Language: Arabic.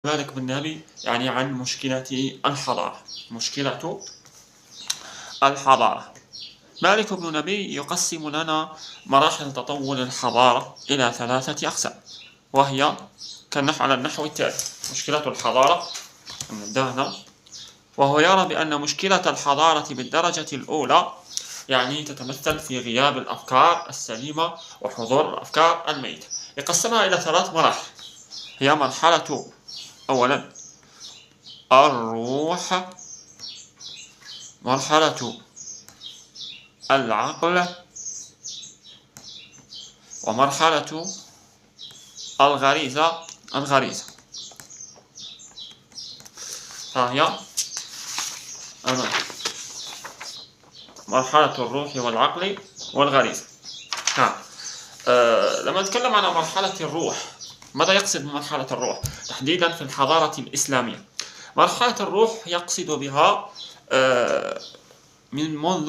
مالك بن نبي يعني عن مشكلة الحضارة. مشكلة الحضارة. مالك بن نبي يقسم لنا مراحل تطور الحضارة إلى 3 أقسام، وهي على النحو التالي: مشكلة الحضارة، نبدأ، وهو يرى بأن مشكلة الحضارة بالدرجة الأولى يعني تتمثل في غياب الأفكار السليمة وحضور الأفكار الميتة. يقسمها إلى 3 مراحل، هي مرحلة أولا الروح، مرحلة العقل، ومرحلة الغريزة. ها هي مرحلة الروح والعقل والغريزة. لما نتكلم عن مرحلة الروح، ماذا يقصد بمرحلة الروح؟ تحديدا في الحضارة الإسلامية، مرحلة الروح يقصد بها من منذ